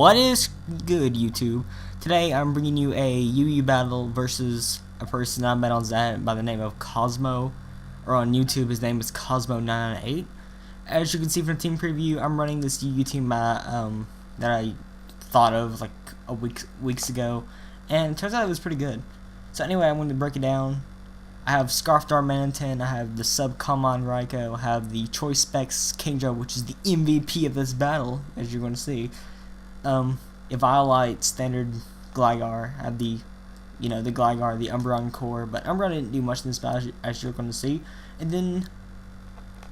What is good, YouTube? Today I'm bringing you a UU battle versus a person I met on Zat by the name of CoZmo, or on YouTube his name is CoZmo998. As you can see from the team preview, I'm running this UU team that I thought of like weeks ago, and it turns out it was pretty good. So anyway, I'm going to break it down. I have Scarf Darmanitan, I have the Sub Common Raikou, I have the Choice Specs Kingdra, which is the MVP of this battle, as you're going to see. Awhile standard Gligar, I have the Gligar, the Umbreon core, but Umbreon didn't do much in this battle, as you're going to see. And then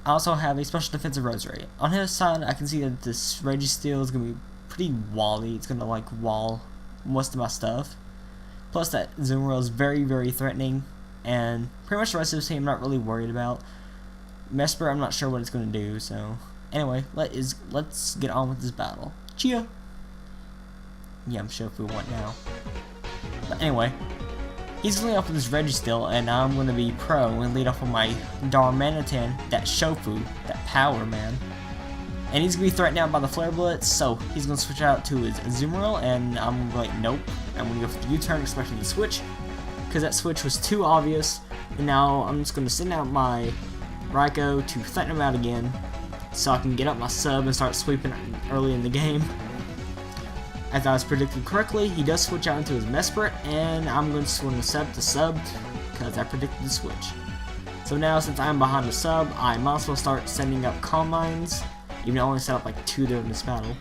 I also have a special defensive Roserade. On his side, I can see that this Registeel is going to be pretty wally. It's going to like wall most of my stuff. Plus that Zoomerl is very, very threatening, and pretty much the rest of the team I'm not really worried about. Mesper, I'm not sure what it's going to do, so anyway, let's get on with this battle. Chia! Yeah, I'm sure if we want now. But anyway, he's going to lead off with this Registeel, and I'm going to be pro and lead off with my Darmanitan, that Shofu, that power man. And he's going to be threatened out by the Flare Blitz, so he's going to switch out to his Zoomerl, and I'm like, nope. I'm going to go for the U-turn, expecting the switch, because that switch was too obvious. And now I'm just going to send out my Raikou to threaten him out again, so I can get up my sub and start sweeping early in the game. As I was predicted correctly, he does switch out into his Mesprit, and I'm going to sub to sub, because I predicted the switch. So now, since I'm behind the sub, I might as well start sending up Calm Minds, even though I only set up like 2 there in this battle.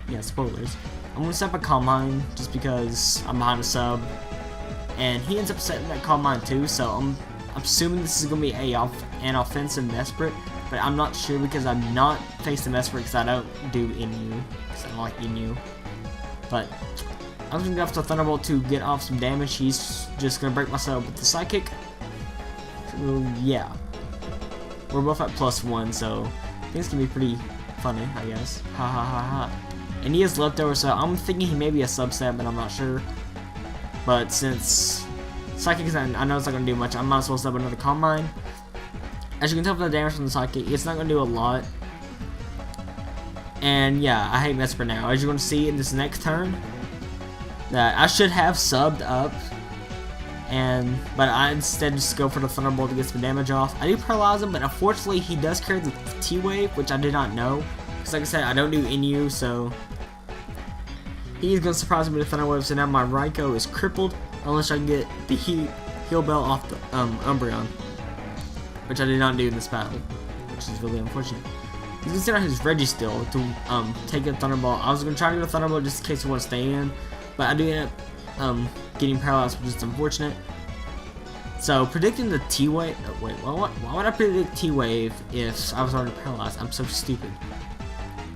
Yeah, spoilers. I'm going to set up a Calm Mind, just because I'm behind the sub, and he ends up setting that Calm Mind too, so I'm assuming this is going to be an offensive Mesprit, but I'm not sure because I'm not facing Mesprit because I don't do Inu, because I don't like Inu. But I'm going to go off to Thunderbolt to get off some damage. He's just going to break myself with the Psychic. So yeah, we're both at +1, so things can be pretty funny, I guess. Ha ha ha ha. And he has leftover, so I'm thinking he may be a subset, but I'm not sure. But since Psychic is, I know it's not going to do much, I might as well sub another Calm Mind. As you can tell from the damage from the Psychic, it's not going to do a lot. And yeah, I hate Mesper now. As you're going to see in this next turn, that I should have subbed up, but I instead just go for the Thunderbolt to get some damage off. I do paralyze him, but unfortunately he does carry the T-Wave, which I did not know. Because like I said, I don't do Inu, so he's going to surprise me with Thunder Wave, so now my Raikou is crippled unless I can get the Heal Bell off the Umbreon, which I did not do in this battle, which is really unfortunate. He's going to send out his Registeel to take a Thunderbolt. I was going to try to get a Thunderbolt just in case he wants to stay in, but I do end up getting paralyzed, which is unfortunate. So predicting the T-Wave, wait, why would I predict T-Wave if I was already paralyzed? I'm so stupid.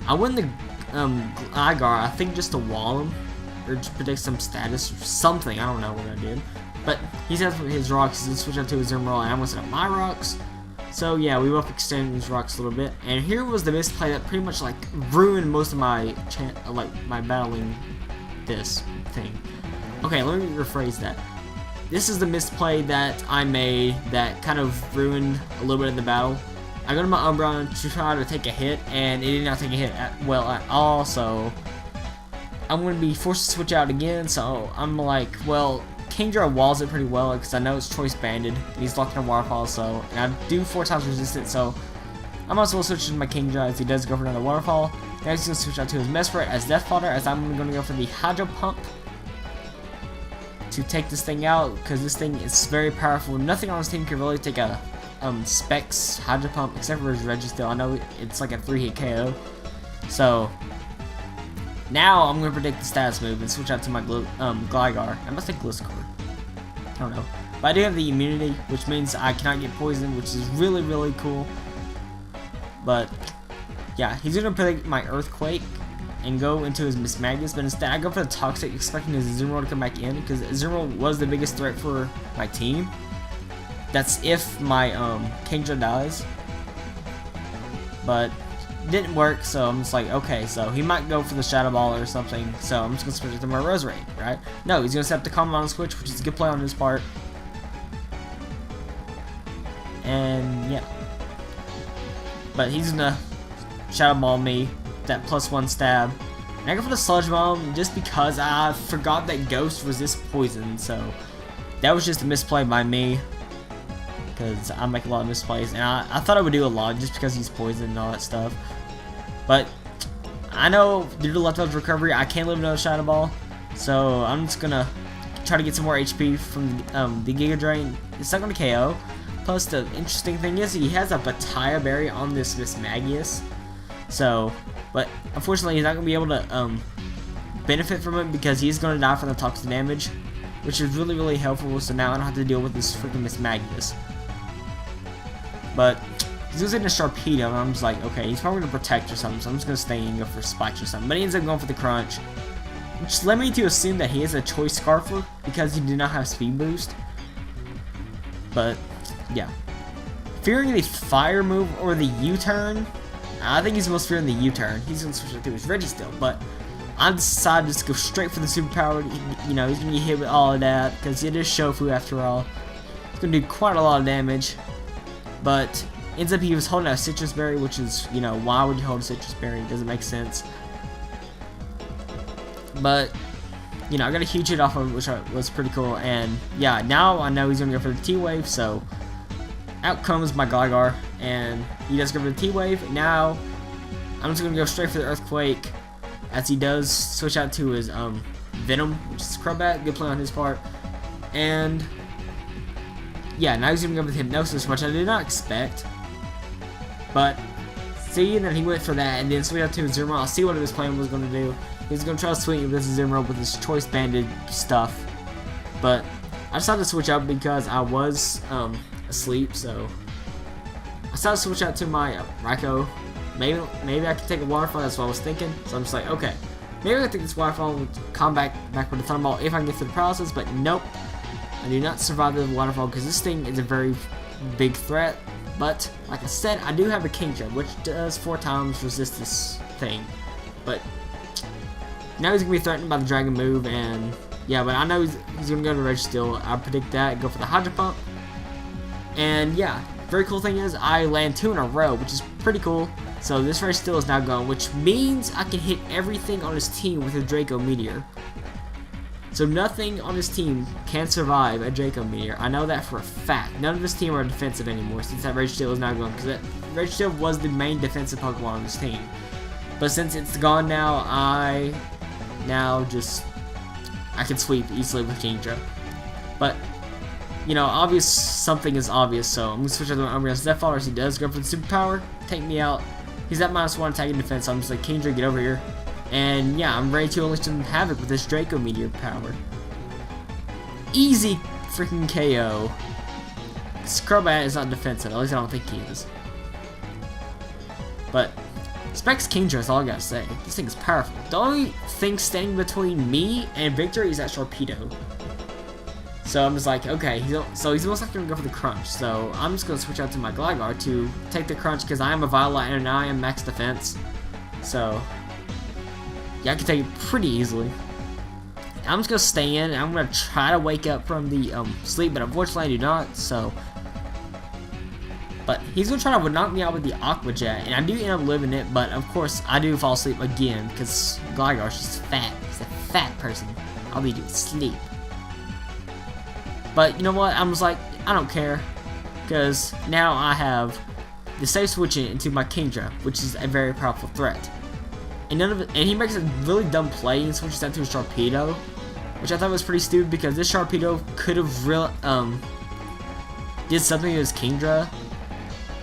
I win the Gligar, I think just to wall him, or to predict some status or something, I don't know what I did. But he says his rocks, he's switch out to his Zoomerl, and I'm going to set up my rocks. So yeah, we both extended these rocks a little bit, and here was the misplay that pretty much like ruined most of my my battling this thing. Okay, let me rephrase that. This is the misplay that I made that kind of ruined a little bit of the battle. I go to my Umbreon to try to take a hit, and it did not take a hit at all, so I'm going to be forced to switch out again, so I'm like, well, Kingdra walls it pretty well, because I know it's choice banded, and he's locked in a waterfall, so, and I do 4 times resistance, so I might as well switch to my Kingdra as he does go for another waterfall. Now he's going to switch out to his Mesprit as Death Fodder, as I'm going to go for the Hydro Pump to take this thing out, because this thing is very powerful. Nothing on this team can really take a Specs Hydro Pump except for his Registeel. I know it's like a 3-hit KO. So now I'm going to predict the status move and switch out to my Gligar. I must say Gliscor. I don't know. But I do have the immunity, which means I cannot get poisoned, which is really, really cool. But yeah, he's going to predict my Earthquake and go into his Miss Magnus, but instead I go for the Toxic, expecting his Zoomerl to come back in, because Zoomerl was the biggest threat for my team. That's if my Kingdra dies, but didn't work, so I'm just like, okay, so he might go for the Shadow Ball or something, so I'm just going to switch it to my Roserade, right? No, he's going to set up the Calm Mind switch, which is a good play on his part. And yeah, but he's going to Shadow Ball me, that +1 stab, And I go for the Sludge Bomb just because I forgot that Ghost resists poison, so that was just a misplay by me. Because I make a lot of misplays, and I thought I would do a lot just because he's poison and all that stuff. But I know due to leftovers recovery, I can't live another Shadow Ball, so I'm just gonna try to get some more HP from the Giga Drain. It's not gonna KO. Plus, the interesting thing is he has a Bataya Berry on this Mismagius. So, but unfortunately, he's not gonna be able to benefit from it because he's gonna die from the toxic damage, which is really, really helpful. So now I don't have to deal with this freaking Mismagius. But he's using a Sharpedo, and I'm just like, okay, he's probably gonna protect or something. So I'm just gonna stay and go for Spikes or something. But he ends up going for the Crunch, which led me to assume that he has a Choice Scarfer because he did not have Speed Boost. But yeah, fearing the Fire move or the U-turn. I think he's most fearing the U-turn. He's gonna switch it to his Reggie still, but I decided just to go straight for the superpower. You know, he's gonna get hit with all of that because it is Shofu after all. It's gonna do quite a lot of damage, but ends up he was holding a Citrus Berry, which is, you know, why would you hold a Citrus Berry? It doesn't make sense. But you know, I got a huge hit off of it, which was pretty cool. And yeah, now I know he's gonna go for the T-Wave, so out comes my Gligar, and he does go for the T-Wave. Now I'm just gonna go straight for the Earthquake, as he does switch out to his Venom, which is Crobat. Good play on his part. And yeah, now he's gonna go with Hypnosis, which I did not expect. But seeing that he went for that and then switch out to his Zero, I'll see what his plan was gonna do. He was gonna try to swing with this Zero with his Choice Banded stuff, but I decided to switch out because I was asleep. So I decided to switch out to my Raikou. Maybe I could take a Waterfall. That's what I was thinking. So I'm just like, okay, maybe I can take this Waterfall and come back with the Thunderball if I can get through the paralysis. But nope, I do not survive the Waterfall because this thing is a very big threat. But like I said, I do have a Kingdra, which does 4 times resist this thing. But now he's gonna be threatened by the Dragon move, and yeah, but I know he's gonna go to Rage Steel. I predict that. Go for the Hydro Pump, and yeah, very cool thing is I land 2 in a row, which is pretty cool. So this Rage Steel is now gone, which means I can hit everything on his team with a Draco Meteor. So nothing on his team can survive a Draco Meteor. I know that for a fact. None of his team are defensive anymore since that Rage Steel is now gone, because that Rage Steel was the main defensive Pokemon on his team. But since it's gone now, I can sweep easily with Kingdra. But you know, something is obvious, so I'm gonna switch out to my Umbreon Zephyr as he does go for the superpower, take me out. He's at -1 attack and defense, so I'm just like, Kingdra, get over here. And yeah, I'm ready to unleash some havoc with this Draco Meteor power. Easy freaking KO. Crobat is not defensive, at least I don't think he is. But Specs Kingdra is all I gotta say. This thing is powerful. The only thing standing between me and victory is that Sharpedo. So I'm just like, okay, he's most likely gonna go for the Crunch. So I'm just gonna switch out to my Gligar to take the Crunch because I am a Violet and I am max defense. So yeah, I can take it pretty easily. I'm just gonna stay in and I'm gonna try to wake up from the sleep, but unfortunately I do not. So, but he's gonna try to knock me out with the Aqua Jet, and I do end up living it. But of course I do fall asleep again because Gligar's just fat. He's a fat person. All they do is sleep. But you know what? I'm just like, I don't care, because now I have the safe switching into my Kingdra, which is a very powerful threat. And he makes a really dumb play and switches that to a Sharpedo, which I thought was pretty stupid because this Sharpedo could have did something to his Kingdra.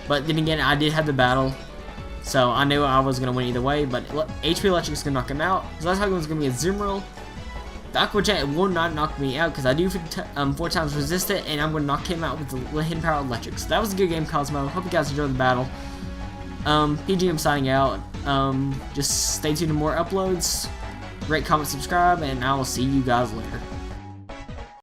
But then again, I did have the battle, so I knew I was gonna win either way. But HP Electric is gonna knock him out. So that's how it was gonna be a Zoomerl. The Aqua Jet will not knock me out because I do 4 times resist it, and I'm going to knock him out with the Hidden Power Electric. So that was a good game, Cosmo. Hope you guys enjoyed the battle. PGM signing out. Just stay tuned to more uploads. Rate, comment, subscribe, and I will see you guys later.